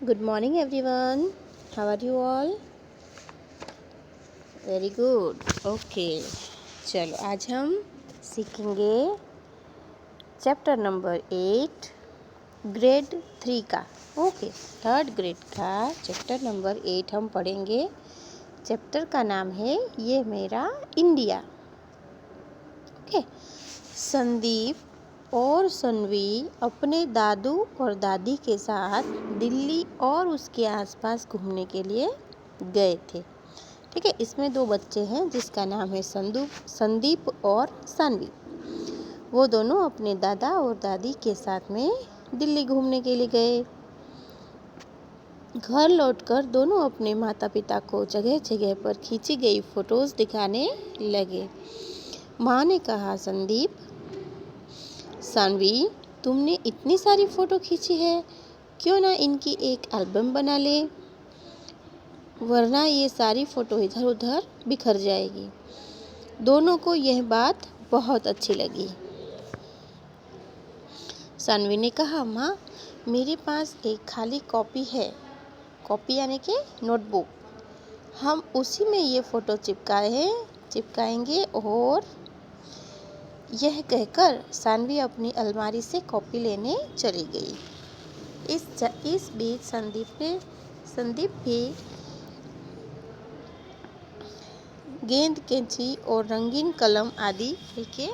Good morning everyone. How are you all? Very good. Okay. चलो आज हम सीखेंगे चैप्टर नंबर 8 ग्रेड 3 का। ओके, थर्ड ग्रेड का चैप्टर नंबर 8 हम पढ़ेंगे। चैप्टर का नाम है ये मेरा इंडिया। ओके, संदीप और सन्वी अपने दादू और दादी के साथ दिल्ली और उसके आसपास घूमने के लिए गए थे। ठीक है, इसमें दो बच्चे हैं जिसका नाम है संदीप और सानवी। वो दोनों अपने दादा और दादी के साथ में दिल्ली घूमने के लिए गए। घर लौटकर दोनों अपने माता पिता को जगह जगह पर खींची गई फोटोज दिखाने लगे। माँ ने कहा, संदीप, सानवी, तुमने इतनी सारी फ़ोटो खींची है, क्यों ना इनकी एक एल्बम बना ले, वरना ये सारी फ़ोटो इधर उधर बिखर जाएगी। दोनों को यह बात बहुत अच्छी लगी। सानवी ने कहा, माँ, मेरे पास एक खाली कॉपी है। कॉपी यानी कि नोटबुक। हम उसी में ये फ़ोटो चिपकाएंगे। और यह कहकर सानवी अपनी अलमारी से कॉपी लेने चली गई। इस बीच संदीप भी गेंद, कैंची और रंगीन कलम आदि लेके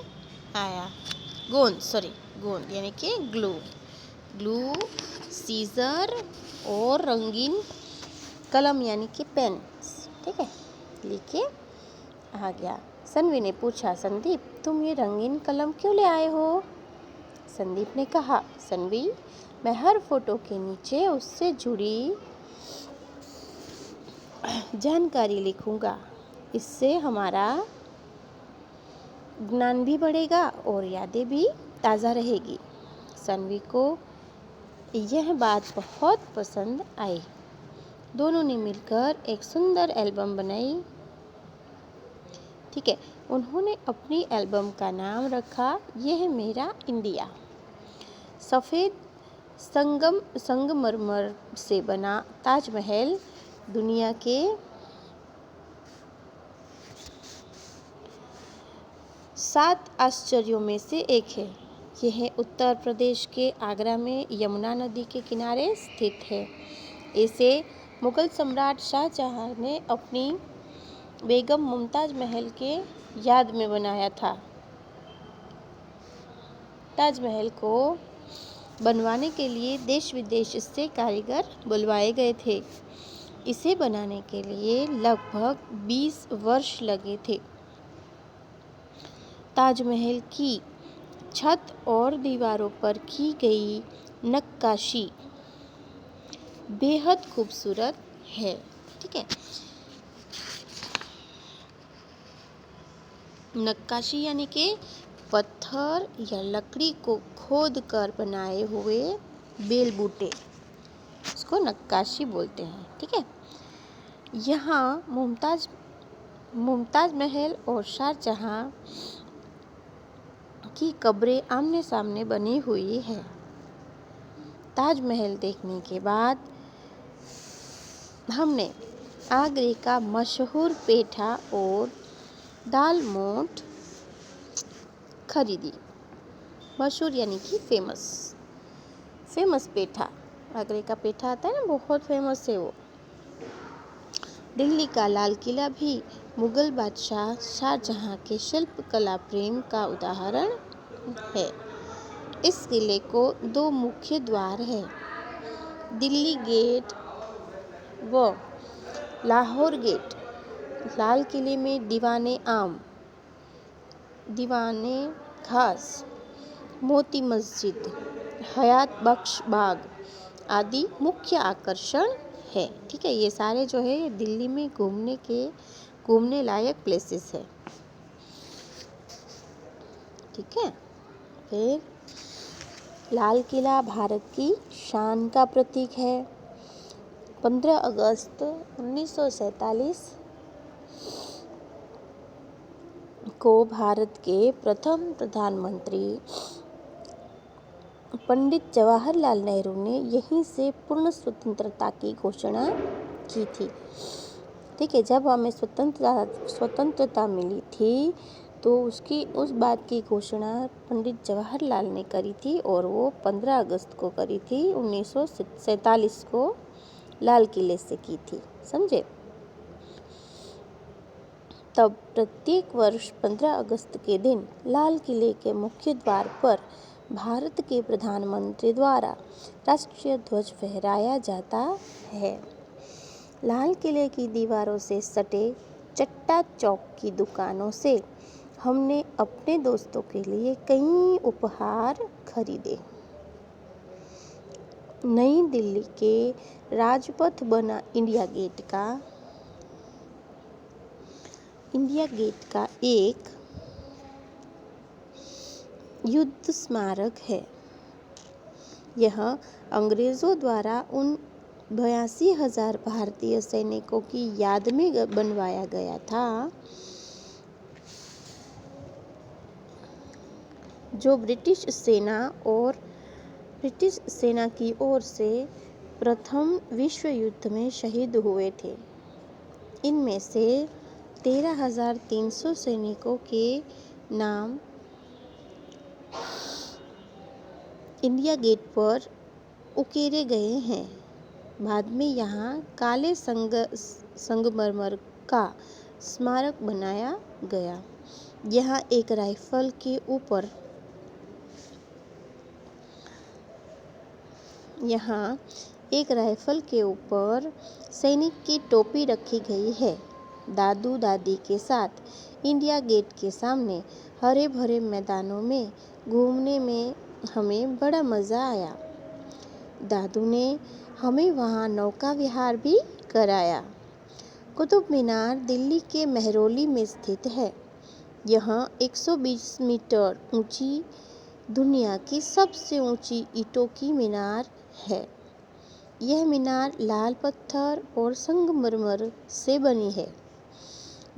आया। गोंद यानी कि ग्लू, सीजर और रंगीन कलम यानी कि पेन, ठीक है, लेके आ गया। सन्वी ने पूछा, संदीप, तुम ये रंगीन कलम क्यों ले आए हो? संदीप ने कहा, सन्वी, मैं हर फोटो के नीचे उससे जुड़ी जानकारी लिखूंगा। इससे हमारा ज्ञान भी बढ़ेगा और यादें भी ताज़ा रहेगी। सन्वी को यह बात बहुत पसंद आई। दोनों ने मिलकर एक सुंदर एल्बम बनाई। ठीक है, उन्होंने अपनी एल्बम का नाम रखा यह मेरा इंडिया। सफ़ेद संगमरमर से बना ताजमहल दुनिया के 7 आश्चर्यों में से एक है। यह उत्तर प्रदेश के आगरा में यमुना नदी के किनारे स्थित है। इसे मुगल सम्राट शाहजहां ने अपनी बेगम मुमताज़ महल के याद में बनाया था। ताजमहल को बनवाने के लिए देश विदेश से कारीगर बुलवाए गए थे। इसे बनाने के लिए लगभग 20 वर्ष लगे थे। ताजमहल की छत और दीवारों पर की गई नक्काशी बेहद खूबसूरत है। ठीक है, नक्काशी यानी कि पत्थर या लकड़ी को खोद कर बनाए हुए बेल बूटे, इसको नक्काशी बोलते हैं। ठीक है, यहाँ मुमताज़ महल और शाहजहां की कब्रें आमने सामने बनी हुई है। ताजमहल देखने के बाद हमने आगरे का मशहूर पेठा और दाल मोठ खरीदी। मशहूर यानी कि फेमस पेठा, आगरे का पेठा आता है ना, बहुत फेमस है वो। दिल्ली का लाल किला भी मुगल बादशाह शाहजहां के शिल्पकला प्रेम का उदाहरण है। इस किले को 2 मुख्य द्वार है, दिल्ली गेट व लाहौर गेट। लाल किले में दीवाने खास, मोती मस्जिद, हयात बख्श बाग आदि मुख्य आकर्षण है। ठीक है, ये सारे जो है दिल्ली में घूमने लायक प्लेसेस है। ठीक है, फिर लाल किला भारत की शान का प्रतीक है। 15 अगस्त 1947 को भारत के प्रथम प्रधानमंत्री पंडित जवाहरलाल नेहरू ने यहीं से पूर्ण स्वतंत्रता की घोषणा की थी। ठीक है, जब हमें स्वतंत्रता मिली थी तो उस बात की घोषणा पंडित जवाहरलाल ने करी थी और वो 15 अगस्त को करी थी, 1947 को लाल किले से की थी। समझे? तब प्रत्येक वर्ष 15 अगस्त के दिन लाल किले के मुख्य द्वार पर भारत के प्रधानमंत्री द्वारा राष्ट्रीय ध्वज फहराया जाता है। लाल किले की दीवारों से सटे चट्टा चौक की दुकानों से हमने अपने दोस्तों के लिए कई उपहार खरीदे। नई दिल्ली के राजपथ बना इंडिया गेट का एक युद्ध स्मारक है। यह अंग्रेजों द्वारा उन 82,000 भारतीय सैनिकों की याद में बनवाया गया था जो ब्रिटिश सेना की ओर से प्रथम विश्व युद्ध में शहीद हुए थे। इनमें से 13,300 सैनिकों के नाम इंडिया गेट पर उकेरे गए हैं। बाद में यहाँ काले संगमरमर का स्मारक बनाया गया। यहाँ एक राइफल के ऊपर सैनिक की टोपी रखी गई है। दादू दादी के साथ इंडिया गेट के सामने हरे भरे मैदानों में घूमने में हमें बड़ा मज़ा आया। दादू ने हमें वहाँ नौका विहार भी कराया। कुतुब मीनार दिल्ली के मेहरौली में स्थित है। यह 120 मीटर ऊंची दुनिया की सबसे ऊंची ईंटों की मीनार है। यह मीनार लाल पत्थर और संगमरमर से बनी है।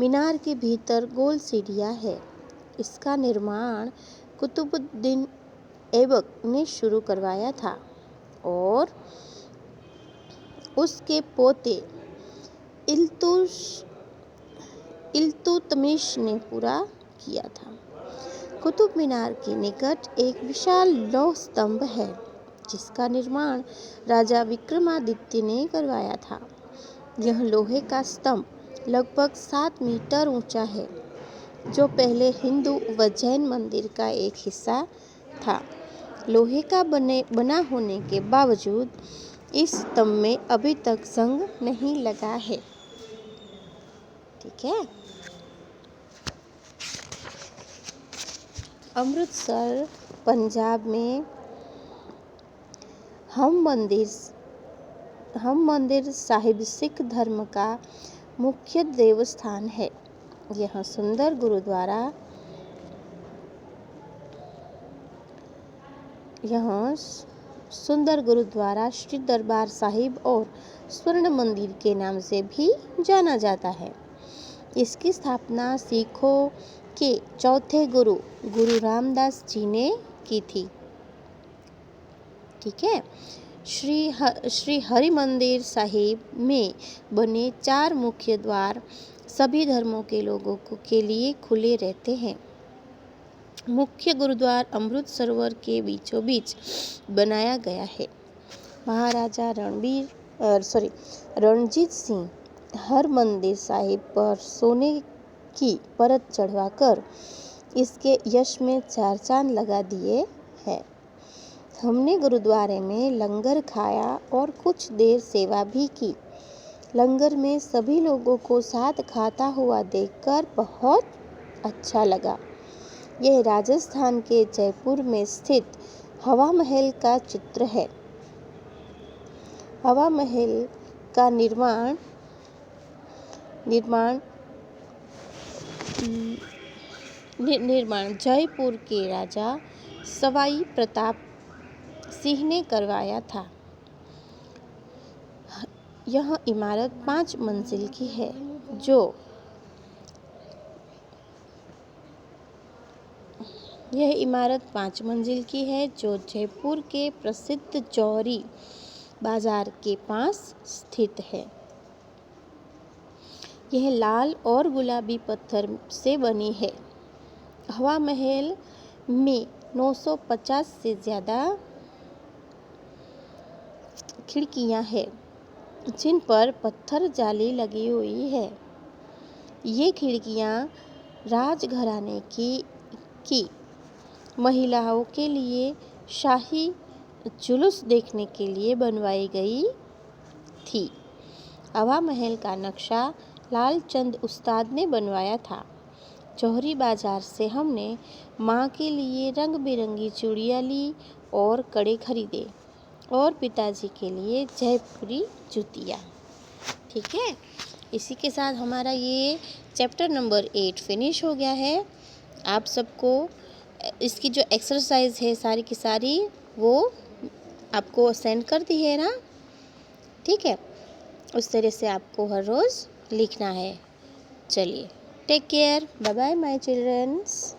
मीनार के भीतर गोल सीढ़ियाँ है। इसका निर्माण कुतुबुद्दीन ऐबक ने शुरू करवाया था और उसके पोते इल्तुतमिश ने पूरा किया था। कुतुब मीनार के निकट एक विशाल लौह स्तंभ है जिसका निर्माण राजा विक्रमादित्य ने करवाया था। यह लोहे का स्तंभ लगभग 7 मीटर ऊंचा है जो पहले हिंदू व जैन मंदिर का एक हिस्सा था। लोहे का बना होने के बावजूद इस स्तंभ में अभी तक जंग नहीं लगा है। ठीक है। अमृतसर पंजाब में हम मंदिर साहिब सिख धर्म का मुख्य देवस्थान है। यह सुंदर गुरुद्वारा श्री दरबार साहिब और स्वर्ण मंदिर के नाम से भी जाना जाता है। इसकी स्थापना सिखों के चौथे गुरु रामदास जी ने की थी। ठीक है। श्री हरि मंदिर साहिब में बने 4 मुख्य द्वार सभी धर्मों के लोगों के लिए खुले रहते हैं। मुख्य गुरुद्वार अमृत सरोवर के बीचों बीच बनाया गया है। महाराजा रणजीत सिंह हर मंदिर साहिब पर सोने की परत चढ़वाकर इसके यश में 4 चांद लगा दिए हैं। हमने गुरुद्वारे में लंगर खाया और कुछ देर सेवा भी की। लंगर में सभी लोगों को साथ खाता हुआ देखकर बहुत अच्छा लगा। यह राजस्थान के जयपुर में स्थित हवा महल का चित्र है। हवा महल का निर्माण जयपुर के राजा सवाई प्रताप सिंह ने करवाया था। यह इमारत 5 मंजिल की है जो यह इमारत 5 मंजिल की है जो जयपुर के प्रसिद्ध जौहरी बाजार के पास स्थित है। यह लाल और गुलाबी पत्थर से बनी है। हवा महल में 950 से ज़्यादा खिड़कियां हैं जिन पर पत्थर जाली लगी हुई है। ये खिड़कियां राजघराने की महिलाओं के लिए शाही जुलूस देखने के लिए बनवाई गई थी। हवा महल का नक्शा लालचंद उस्ताद ने बनवाया था। जौहरी बाजार से हमने माँ के लिए रंग बिरंगी चूड़ियाँ ली और कड़े खरीदे और पिताजी के लिए जयपुरी जूतियाँ। ठीक है, इसी के साथ हमारा ये चैप्टर नंबर 8 फिनिश हो गया है। आप सबको इसकी जो एक्सरसाइज है सारी की सारी वो आपको सेंड कर दी है ना। ठीक है, उस तरह से आपको हर रोज़ लिखना है। चलिए, take care, bye bye my children's.